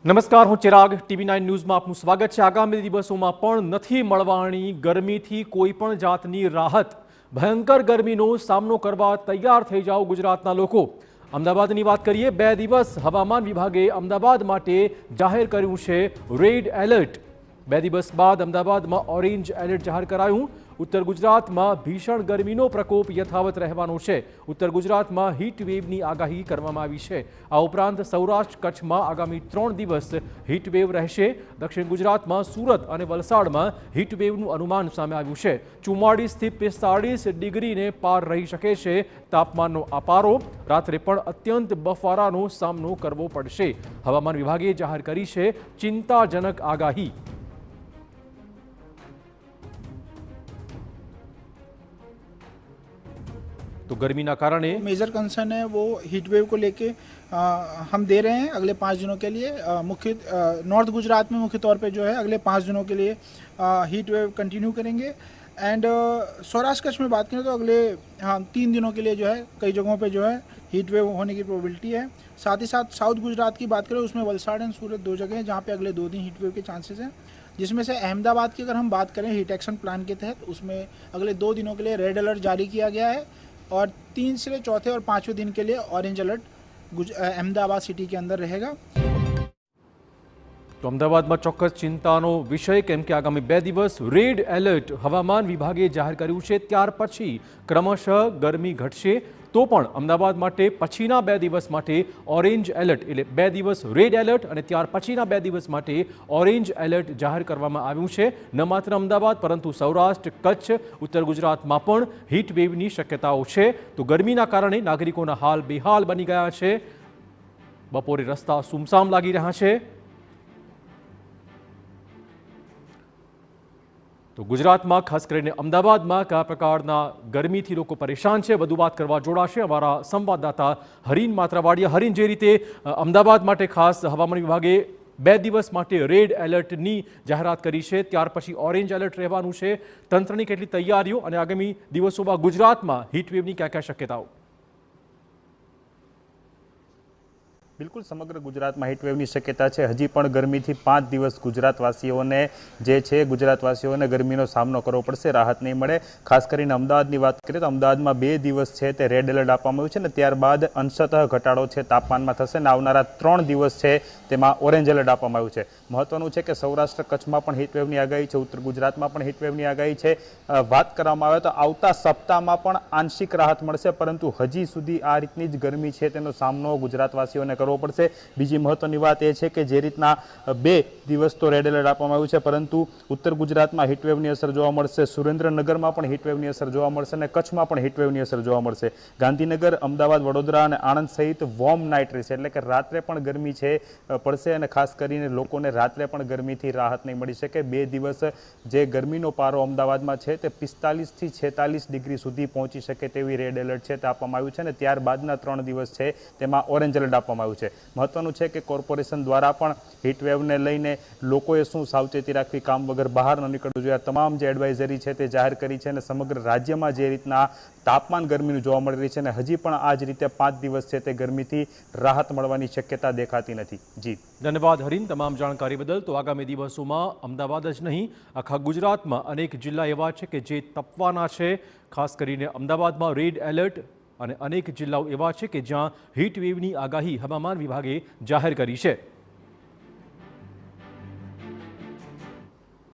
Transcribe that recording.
નમસ્કાર, હું ચિરાગ TV9 ન્યૂઝમાં આપનું સ્વાગત છે। આગામી દિવસોમાં પણ નથી મળવાની ગરમીથી કોઈ પણ જાતની રાહત। ભયંકર ગરમીનો સામનો કરવા તૈયાર થઈ જાઓ ગુજરાતના લોકો। અમદાવાદની વાત કરીએ, 2 દિવસ હવામાન વિભાગે અમદાવાદ માટે જાહેર કર્યું છે રેડ એલર્ટ। 2 દિવસ બાદ અમદાવાદમાં ઓરેન્જ એલર્ટ જાહેર કરાયું। ઉત્તર ગુજરાતમાં ભીષણ ગરમીનો પ્રકોપ યથાવત રહેવાનો છે। ઉત્તર ગુજરાતમાં હીટ વેવની આગાહી કરવામાં આવી છે। આ ઉપરાંત સૌરાષ્ટ્ર કચ્છમાં આગામી 3 દિવસ હીટ વેવ રહેશે। દક્ષિણ ગુજરાતમાં સુરત અને વલસાડમાં હીટ વેવનું અનુમાન સામે આવ્યું છે। 44 થી 45 ડિગ્રીને પાર રહી શકે છે તાપમાનનો આ પારો। રાત્રે પણ અત્યંત બફારાનો સામનો કરવો પડશે। હવામાન વિભાગે જાહેર કરી છે ચિંતાજનક આગાહી। तो गर्मी ना कारणे मेजर कंसर्न है वो हीट वेव को लेके हम दे रहे हैं अगले 5 दिनों के लिए। मुख्य नॉर्थ गुजरात में मुख्य तौर पे जो है अगले 5 दिनों के लिए हीट वेव कंटिन्यू करेंगे। एंड सौराष्ट्र कच्छ में बात करें तो अगले 3 दिनों के लिए जो है कई जगहों पे जो है हीट वेव होने की प्रोबेबिलिटी है। साथ ही साथ साउथ गुजरात की बात करें उसमें वलसाड़ एंड सूरत 2 जगह हैं जहाँ पे अगले 2 दिन हीट वेव के चांसेस हैं। जिसमें से अहमदाबाद की अगर हम बात करें हीट एक्शन प्लान के तहत उसमें अगले 2 दिनों के लिए रेड अलर्ट जारी किया गया है और 3 से 4थे और 5वें दिन के लिए ऑरेंज अलर्ट अहमदाबाद सिटी के अंदर रहेगा। तो अमदावाद में चौक्कस चिंतानो विषय केम के आगामी 2 दिवस रेड एलर्ट हवामान विभागे जाहिर कर्યું છે। ત્યાર પછી ક્રમશઃ ગરમી ઘટશે તો પણ અમદાવાદ માટે પછીના 2 દિવસ માટે ઓરેન્જ એલર્ટ એટલે 2 દિવસ રેડ એલર્ટ અને ત્યાર પછીના 2 દિવસ માટે ઓરેન્જ એલર્ટ જાહેર કરવામાં આવ્યું છે। ન માત્ર અમદાવાદ પરંતુ સૌરાષ્ટ્ર કચ્છ ઉત્તર ગુજરાતમાં પણ હીટ વેવની શક્યતાઓ છે। તો ગરમીના કારણે નાગરિકોના હાલ બેહાલ બની ગયા છે। બપોરે રસ્તા સુમસામ લાગી રહ્યા છે। तो गुजरात में खास कर अमदावाद में क्या प्रकार गर्मी थी लोग परेशान है वधु बात करवा जोड़ाशे अमारा संवाददाता हरीन मात्रावाड़िया। हरीन जे रीते अमदावाद माटे खास हवामान विभागे 2 दिवस माटे रेड एलर्टनी जाहेरात करी है त्यार पछी ऑरेंज एलर्ट रहेवानुं छे। तंत्रनी केटली तैयारीओ अने आगामी दिवसों में गुजरात में हीट वेवनी क्या क्या शक्यताओ? बिल्कुल समग्र गुजरात में हीटवेव की शक्यता है। हजी पण गर्मी थी 5 दिवस गुजरातवासीओ ने जे छे गुजरातवासीओ ने गर्मीनो सामनो करवो पड़शे, राहत नहीं मळे। खास करीने अमदावादनी वात करीए तो अमदावाद में 2 दिवस छे ते रेड एलर्ट आपवामां आव्युं छे ने त्यारबाद अंशतः घटाडो छे तापमानमां थशे ने आवनारा 3 दिवस छे तेमां ऑरेंज एलर्ट आपवामां आव्युं छे। महत्वनुं छे के सौराष्ट्र कच्छमां पण हीटवेवनी आगाही छे, उत्तर गुजरातमां पण हीटवेवनी आगाही छे। वात करवामां आवे तो आवता सप्ताहमां पण आंशिक राहत मळशे परंतु हजी सुधी आ रीतनी ज गरमी छे तेनो सामनो गुजरातवासीओने करवो पड़शे। बीजी महत्वनी वात ए छे के जे रीतना 2 दिवस तो रेड एलर्ट आपवामां आव्युं छे परंतु उत्तर गुजरातमां हीटवेवनी असर जोवा मळशे, सुरेन्द्रनगरमां पण हीटवेवनी असर जोवा मळशे अने कच्छमां पण हीटवेवनी असर जोवा मळशे। गांधीनगर, अमदावाद, वडोदरा अने आणंद सहित वोर्म नाइट रहेशे એટલે કે રાત્રે પણ ગરમી છે પડશે અને ખાસ કરીને લોકોને રાત્રે પણ ગરમીથી રાહત નહીં મળી શકે। 2 દિવસ જે ગરમીનો પારો અમદાવાદમાં છે તે 45 થી 46 ડિગ્રી સુધી પહોંચી શકે તેવી રેડ એલર્ટ છે તે આપવામાં આવ્યું છે અને ત્યારબાદના 3 દિવસ છે તેમાં ઓરેન્જ એલર્ટ આપવામાં આવ્યું છે। महत्वनुं छे के कोर्पोरेशन द्वारा पण हीटवेव ने लईने लोकोए शुं सावचेती राखवी, काम वगर बहार न निकळवुं जोईए, तमाम जे एडवाइजरी छे ते जाहेर करी छे अने समग्र राज्यमां जे रीतना तापमान गरमीनुं जोवा मळी रही छे अने हजी पण आ ज रीते 5 दिवस छे ते गरमीथी राहत मळवानी शक्यता देखाती नथी। जी धन्यवाद हरीन तमाम जानकारी बदल। तो आगामी दिवसों अमदावाद ज नहीं आखा गुजरात में अनेक जिल्ला एवा छे के जे तपवाना छे। खास करीने अमदावाद में रेड एलर्ट અને અનેક જિલ્લાઓ એવા છે કે જ્યાં હીટ વેવની આગાહી હવામાન વિભાગે જાહેર કરી છે।